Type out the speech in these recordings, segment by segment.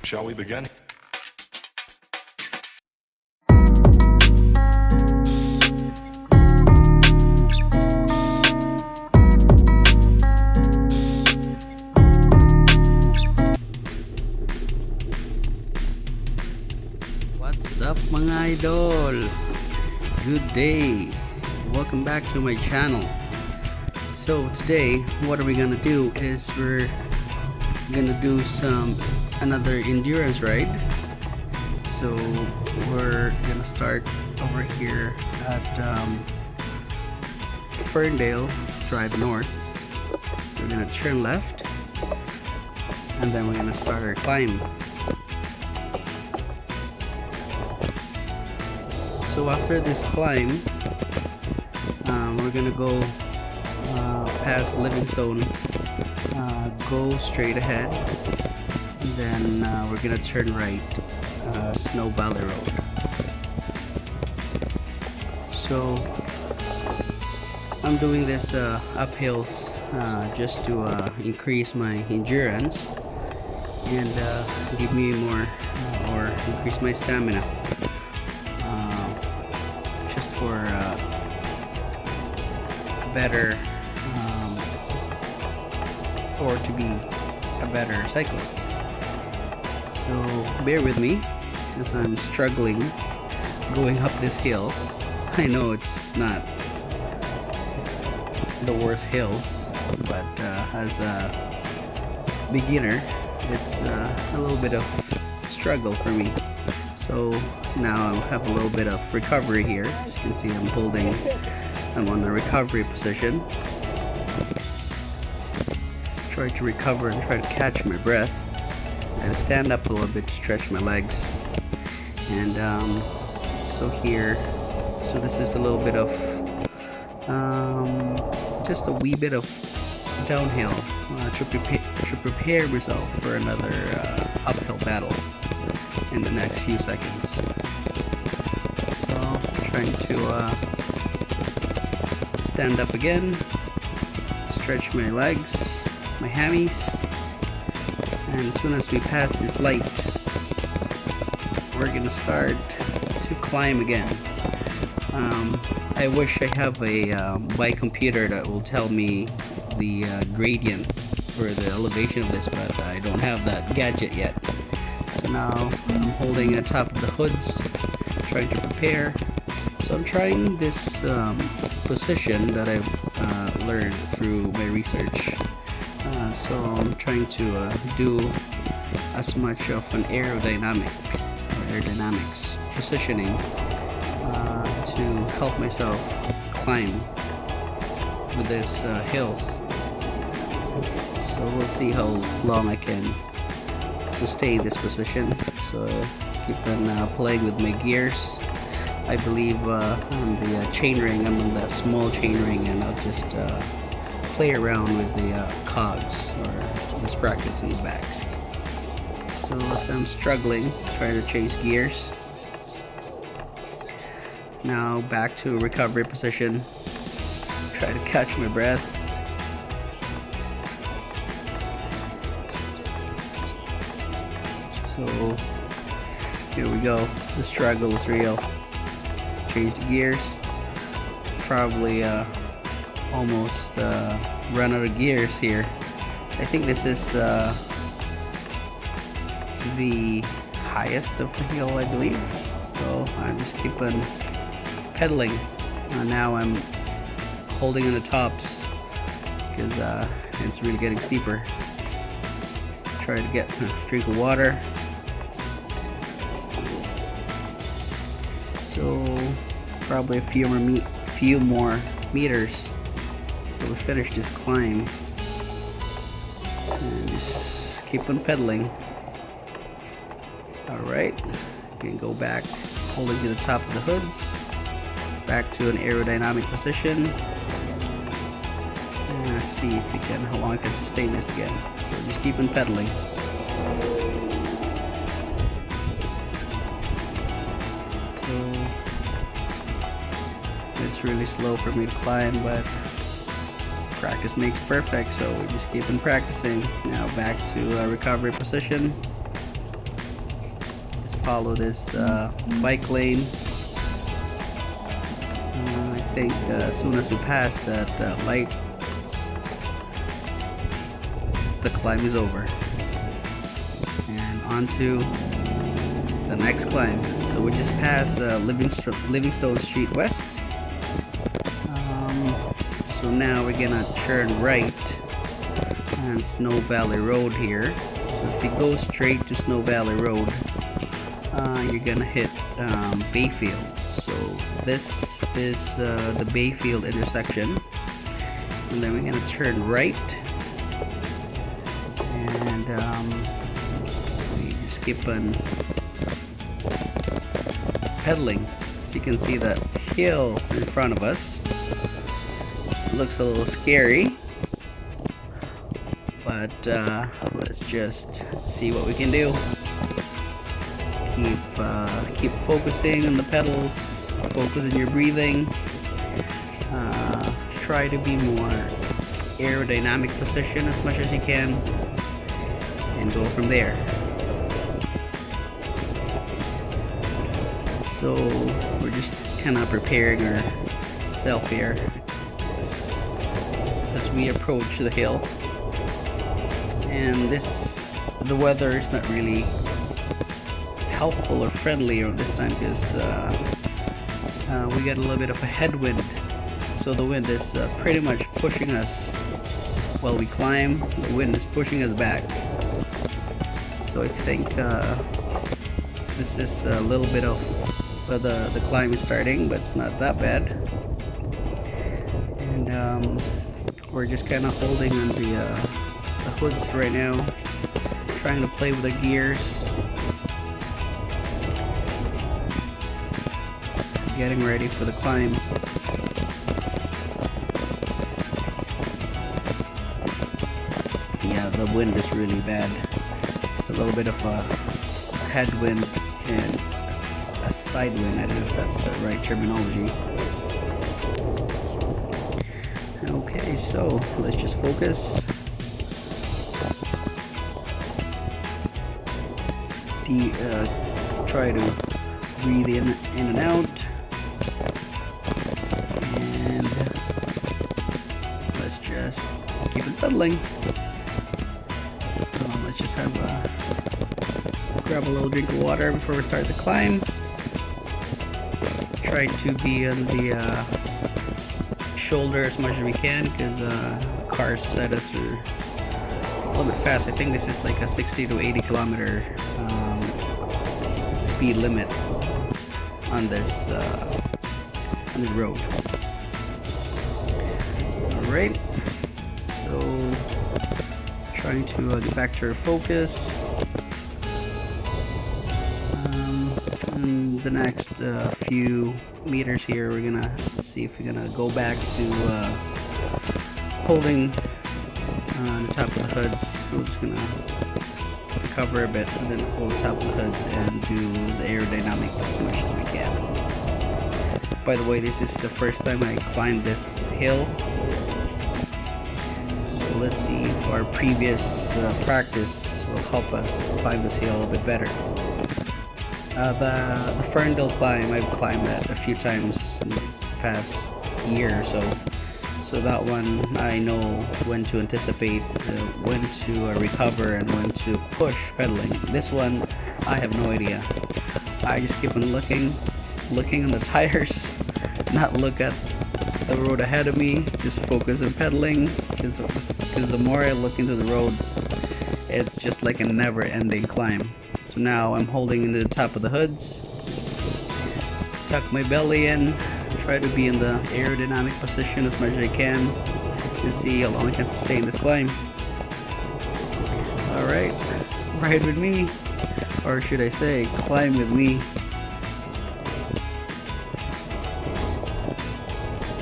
Shall we begin? What's up mga idol? Good day. Welcome back to my channel. So today what are we gonna do is we're gonna do another endurance ride. So we're gonna start over here at Ferndale Drive North. We're gonna turn left and then we're gonna start our climb. So after this climb, we're gonna go past Livingstone, go straight ahead, and then we're gonna turn right, Snow Valley Road. So I'm doing this uphills just to increase my endurance and give me more or increase my stamina. Just for a better or to be a better cyclist. So bear with me as I'm struggling going up this hill. I know it's not the worst hills, but as a beginner it's a little bit of struggle for me. So now I have a little bit of recovery here. As you can see, I'm on the recovery position. Try to recover and try to catch my breath and stand up a little bit to stretch my legs. And so this is a little bit of just a wee bit of downhill to prepare myself for another uphill battle in the next few seconds. So trying to stand up again, stretch my legs, my hammies, and as soon as we pass this light we're gonna start to climb again. I wish I have a bike computer that will tell me the gradient or the elevation of this, but I don't have that gadget yet. So now I'm holding on top of the hoods, trying to prepare. So I'm trying this position that I've learned through my research. So I'm trying to do as much of an aerodynamics positioning to help myself climb with these hills. So we'll see how long I can sustain this position. So keep on playing with my gears. I believe on the chainring, I'm on the small chainring, and I'll just play around with the cogs or the sprockets in the back. So as I'm struggling, trying to change gears. Now back to recovery position. Try to catch my breath. So here we go. The struggle is real. Change the gears. Probably almost run out of gears here. I think this is the highest of the hill, I believe. So I just keep on pedaling. Now I'm holding on the tops because it's really getting steeper. Try to get a drink of water. So probably a few more meters till we finish this climb, and just keep on pedaling. Alright, you can go back, holding to the top of the hoods, back to an aerodynamic position, and let's see if we can, how long I can sustain this again. So just keep on pedaling. So it's really slow for me to climb, but practice makes perfect, so we just keep on practicing. Now back to recovery position. follow this bike lane. I think as soon as we pass that light, the climb is over. And on to the next climb. So we just passed Livingstone Street West. So now we're gonna turn right on Snow Valley Road here. So if you go straight to Snow Valley Road, you're gonna hit Bayfield. So this is the Bayfield intersection, and then we're gonna turn right, and we just keep on pedaling. So you can see that hill in front of us. Looks a little scary, but let's just see what we can do. Keep focusing on the pedals, focus on your breathing, try to be more aerodynamic position as much as you can, and go from there. So we're just kind of preparing ourselves here as we approach the hill. And the weather is not really helpful or friendly around this time, because we got a little bit of a headwind. So the wind is pretty much pushing us while we climb. The wind is pushing us back. So I think this is a little bit of the climb is starting, but it's not that bad. And we're just kind of holding on the hoods right now, trying to play with the gears, getting ready for the climb. Yeah, the wind is really bad. It's a little bit of a headwind and a side wind. I don't know if that's the right terminology. Okay, so let's just focus. Try to breathe in and out, and let's just keep it pedaling. Let's just grab a little drink of water before we start the climb. Try to be on the shoulder as much as we can, because cars beside us are a little bit fast. I think this is like a 60 to 80 kilometer speed limit on this road. Alright, so trying to get back to our focus. In the next few meters here, we're gonna see if we're gonna go back to holding the top of the hoods. We're just gonna recover a bit and then hold the top of the hoods and do as aerodynamic as much as we can. By the way, this is the first time I climbed this hill, so let's see if our previous practice will help us climb this hill a little bit better. The Ferndale climb, I've climbed that a few times in the past year or so. So that one I know when to anticipate, when to recover, and when to push pedaling. This one I have no idea. I just keep on looking on the tires, not look at the road ahead of me, just focus on pedaling, because the more I look into the road, it's just like a never-ending climb. So now I'm holding into the top of the hoods, tuck my belly in, try to be in the aerodynamic position as much as I can, and see how long I can sustain this climb. Alright, ride with me, or should I say, climb with me.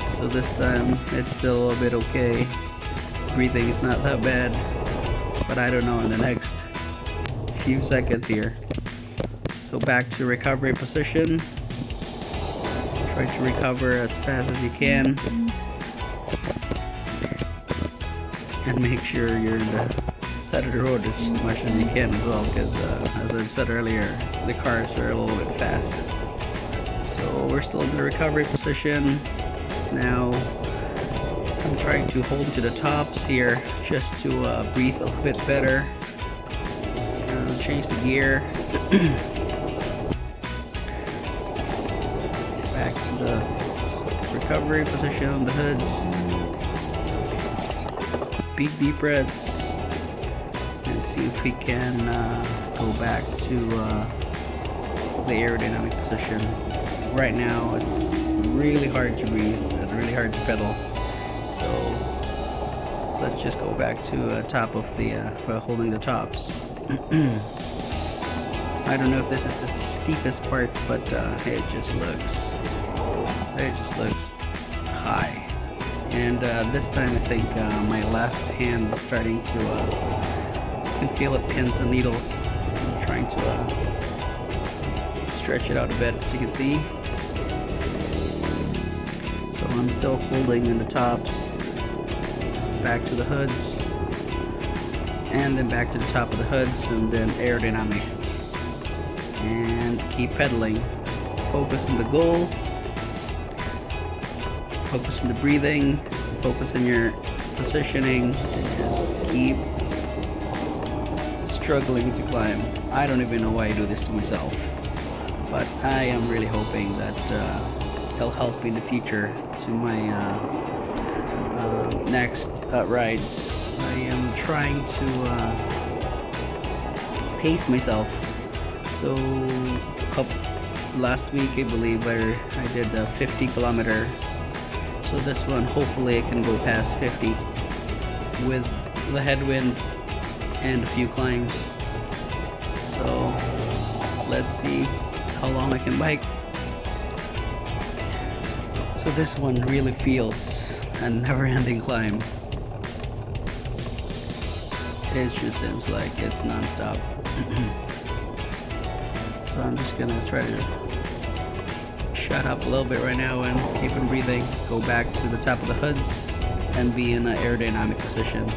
So this time, it's still a bit okay. Breathing is not that bad, but I don't know in the next few seconds here. So back to recovery position. Try to recover as fast as you can, and make sure you're in the side of the road as much as you can as well, because as I've said earlier, the cars are a little bit fast. So we're still in the recovery position. Now I'm trying to hold to the tops here just to breathe a little bit better. Change the gear. Back to the recovery position on the hoods. Big deep breaths. And see if we can go back to the aerodynamic position. Right now it's really hard to breathe and really hard to pedal. So let's just go back to top of the for holding the tops. I don't know if this is the steepest part, but it just looks high. And this time I think my left hand is starting to you can feel it pins and needles. I'm trying to stretch it out a bit, as you can see. So I'm still holding in the tops, back to the hoods, and then back to the top of the hoods, and then aerodynamic. And keep pedaling. Focus on the goal, focus on the breathing, focus on your positioning, and just keep struggling to climb. I don't even know why I do this to myself, but I am really hoping that it'll help me in the future to my next rides. I am trying to pace myself. So last week I believe I did a 50 kilometer. So this one hopefully I can go past 50 with the headwind and a few climbs. So let's see how long I can bike. So this one really feels a never-ending climb. It just seems like it's non-stop. So I'm just gonna try to shut up a little bit right now and keep on breathing. Go back to the top of the hoods and be in an aerodynamic position.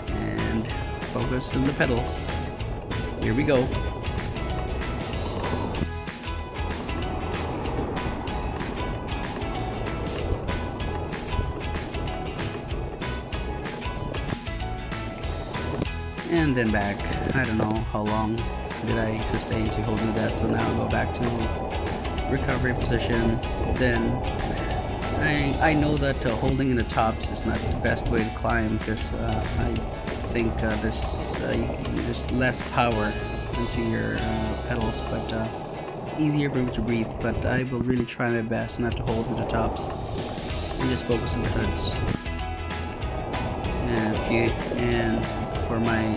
And focus on the pedals. Here we go. And then back. I don't know how long did I sustain to hold that, so now I'll go back to recovery position. Then I know that holding in the tops is not the best way to climb, because I think there's less power into your pedals, but it's easier for me to breathe. But I will really try my best not to hold in the tops and just focus on the hoods. And for my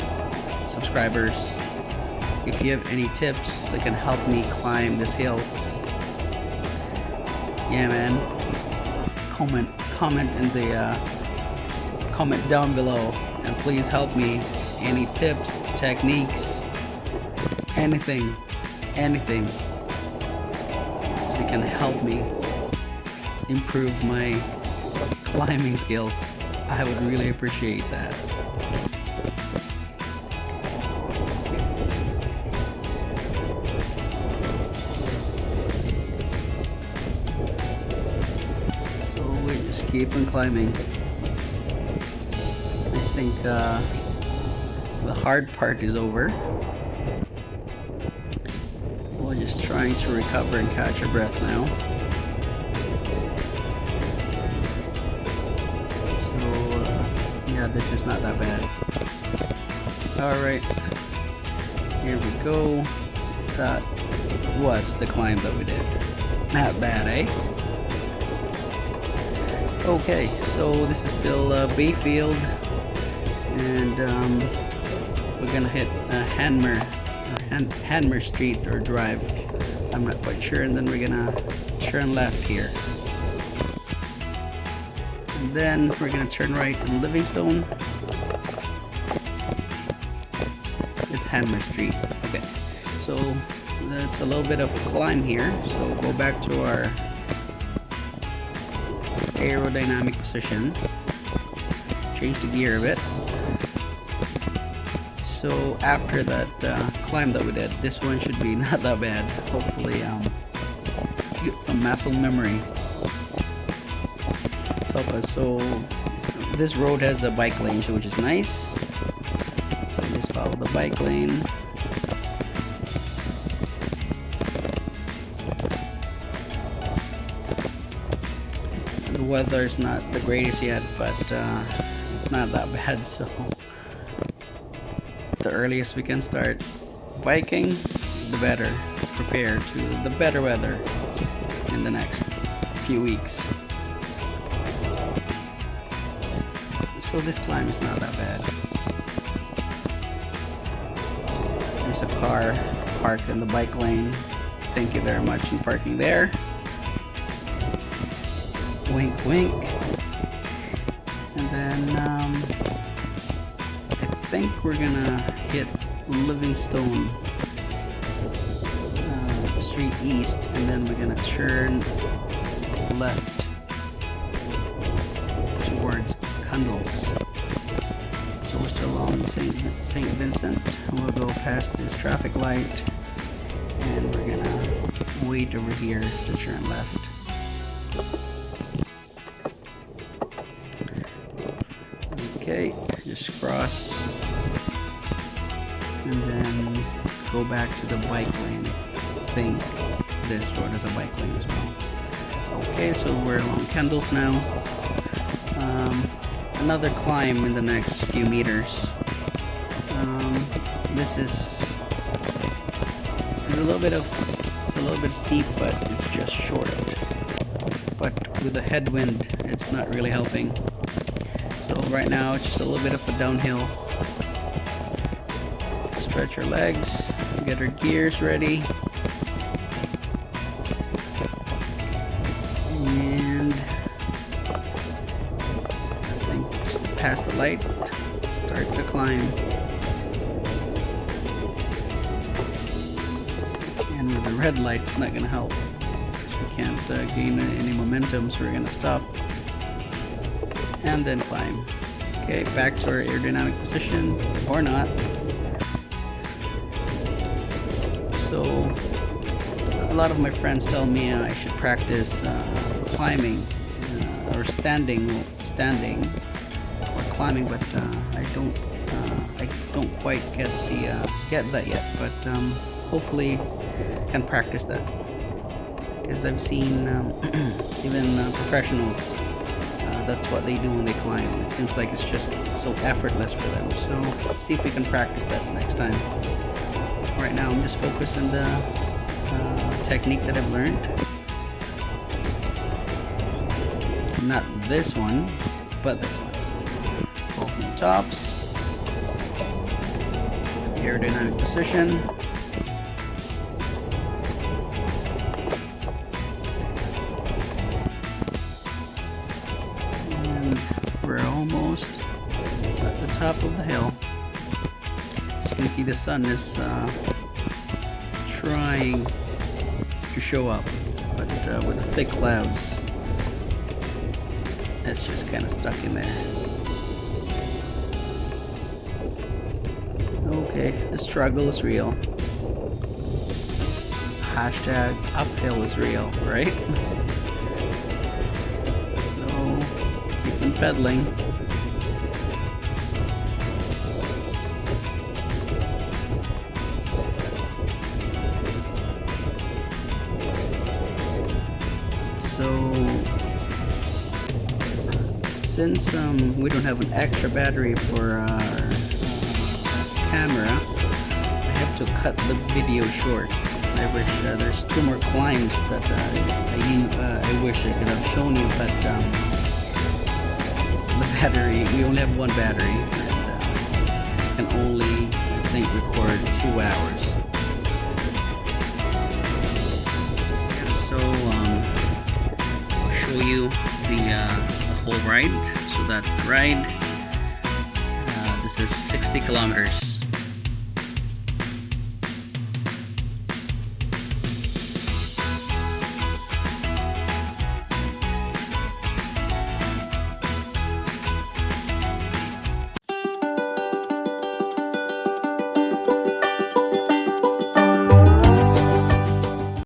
subscribers, if you have any tips that can help me climb these hills, yeah man, comment in the comment down below, and please help me. Any tips, techniques, anything so you can help me improve my climbing skills. I would really appreciate that. So we just keep on climbing. I think the hard part is over. We're just trying to recover and catch our breath now. Yeah, this is not that bad. Alright, here we go. That was the climb that we did. Not bad, eh? Okay, so this is still Bayfield, and we're gonna hit Hanmer Street or Drive. I'm not quite sure, and then we're gonna turn left here. And then we're gonna turn right in Livingstone. It's Hanmer Street. Okay, so there's a little bit of climb here, so go back to our aerodynamic position, change the gear a bit, So after that climb that we did, this one should be not that bad. Hopefully get some muscle memory to help us. So this road has a bike lane, which is nice. So just follow the bike lane. The weather's not the greatest yet, but it's not that bad, so the earliest we can start biking, the better. Prepare to the better weather in the next few weeks. So this climb is not that bad. There's a car parked in the bike lane. Thank you very much for parking there. Wink wink. And then I think we're gonna hit Livingstone Street East, and then we're gonna turn left towards Cundles. So we're still on St. Vincent, and we'll go past this traffic light, and we're gonna wait over here to turn left. Okay, just cross and then go back to the bike lane. I think this road has a bike lane as well. Okay, so we're along Cundles now. Another climb in the next few meters. This is a little bit steep, but it's just short. But with the headwind, it's not really helping. So right now it's just a little bit of a downhill. Stretch our legs, get our gears ready. And I think just past the light, start to climb. And with the red light, it's not gonna help, because we can't gain any momentum, so we're gonna stop and then climb. Okay, back to our aerodynamic position, or not. So a lot of my friends tell me I should practice climbing or standing or climbing, but I don't quite get that yet. But hopefully I can practice that, because I've seen even professionals. That's what they do when they climb. It seems like it's just so effortless for them. So see if we can practice that next time. Right now I'm just focused on the technique that I've learned. Not this one, but this one. Both from the tops. Aerodynamic position. We're almost at the top of the hill. As you can see, the sun is trying to show up, but with the thick clouds, it's just kind of stuck in there. Okay, the struggle is real. Hashtag uphill is real, right? Pedaling. So since we don't have an extra battery for our camera, I have to cut the video short. I wish there's 2 more climbs that I wish I could have shown you, but the battery, we only have 1 battery, and can only, I think, record 2 hours. So I'll show you the whole ride. So that's the ride. This is 60 kilometers.